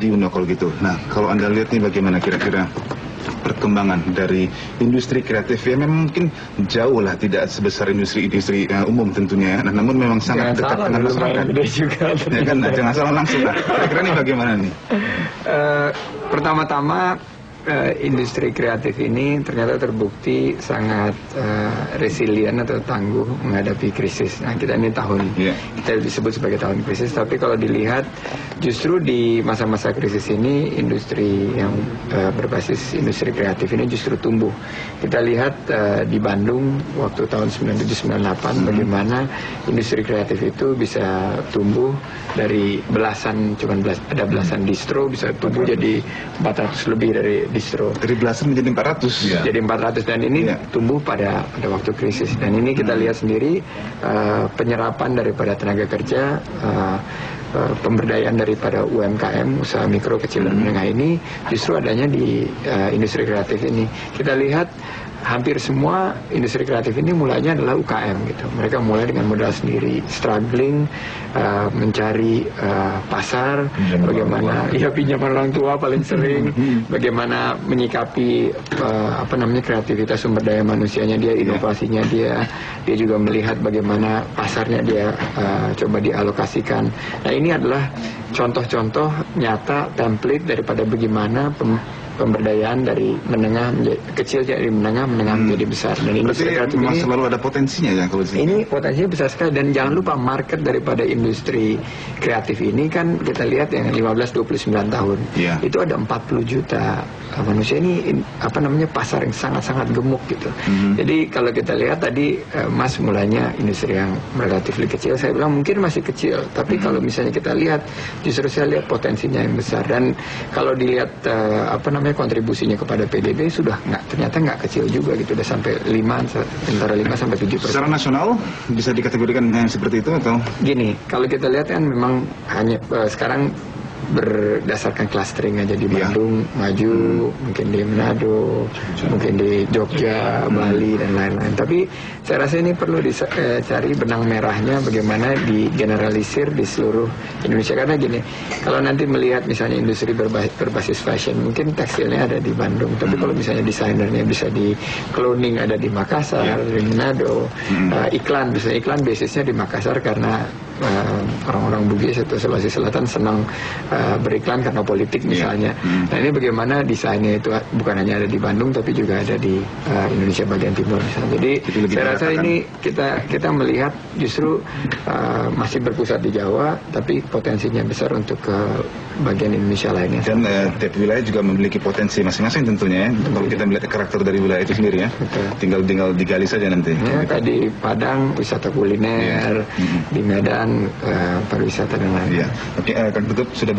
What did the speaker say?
di UNO kalau gitu. Nah, kalau Anda lihat nih bagaimana kira-kira perkembangan dari industri kreatif ya, memang mungkin jauh lah tidak sebesar industri umum tentunya ya. Nah, namun memang sangat dekat dengan masyarakat. Ya kan, nah, jangan salah langsung. Nah, kira-kira nih bagaimana nih? Pertama-tama industri kreatif ini ternyata terbukti sangat resilient atau tangguh menghadapi krisis. Nah, kita ini kita disebut sebagai tahun krisis, tapi kalau dilihat justru di masa-masa krisis ini industri yang berbasis industri kreatif ini justru tumbuh. Kita lihat di Bandung waktu tahun 97-98 bagaimana industri kreatif itu bisa tumbuh dari belasan, ada belasan distro bisa tumbuh jadi 400 lebih dari distro. Dari belasan menjadi 400. Jadi 400, dan ini tumbuh pada waktu krisis. Dan ini kita lihat sendiri penyerapan daripada tenaga kerja, pemberdayaan daripada UMKM, usaha mikro, kecil dan menengah ini justru adanya di industri kreatif ini. Kita lihat hampir semua industri kreatif ini mulainya adalah UKM gitu. Mereka mulai dengan modal sendiri, struggling, mencari pasar, bagaimana pinjaman orang tua paling sering, bagaimana menyikapi kreativitas sumber daya manusianya dia, inovasinya dia juga melihat bagaimana pasarnya dia coba dialokasikan. Nah, ini adalah contoh-contoh nyata template daripada bagaimana pemberdayaan dari menengah kecil jadi menengah menjadi besar. Dan ini memang selalu ada potensinya ya kalau ini potensinya besar sekali. Dan jangan lupa market daripada industri kreatif ini kan kita lihat yang 15-29 tahun itu ada 40 juta manusia. Ini pasar yang sangat-sangat gemuk gitu. Jadi kalau kita lihat tadi Mas mulainya industri yang relatif kecil, saya bilang mungkin masih kecil, tapi kalau misalnya kita lihat justru saya lihat potensinya yang besar. Dan kalau dilihat kontribusinya kepada PDB sudah ternyata nggak kecil juga gitu, udah sampai antara 5-7%. Secara nasional bisa dikategorikan yang seperti itu atau? Gini, kalau kita lihat kan memang hanya sekarang berdasarkan clustering aja di Bandung maju, mungkin di Manado, mungkin di Jogja, Bali dan lain-lain. Tapi saya rasa ini perlu dicari benang merahnya bagaimana digeneralisir di seluruh Indonesia. Karena gini, kalau nanti melihat misalnya industri berbasis fashion, mungkin tekstilnya ada di Bandung, tapi kalau misalnya desainernya bisa di cloning ada di Makassar, di Manado, iklan basisnya di Makassar karena orang-orang Bugis atau Sulawesi Selatan senang beriklan karena politik misalnya. Nah, ini bagaimana desainnya itu bukan hanya ada di Bandung tapi juga ada di Indonesia bagian timur misalnya. Jadi saya rasa ini kita melihat justru masih berpusat di Jawa tapi potensinya besar untuk ke bagian Indonesia lainnya. Dan tiap wilayah juga memiliki potensi masing-masing tentunya ya. Kalau kita melihat karakter dari wilayah itu sendiri ya. Tinggal digali saja nanti. Ya, kayak di Padang wisata kuliner, di Medan pariwisata dan lain-lain. Oke, Kang Tutup sudah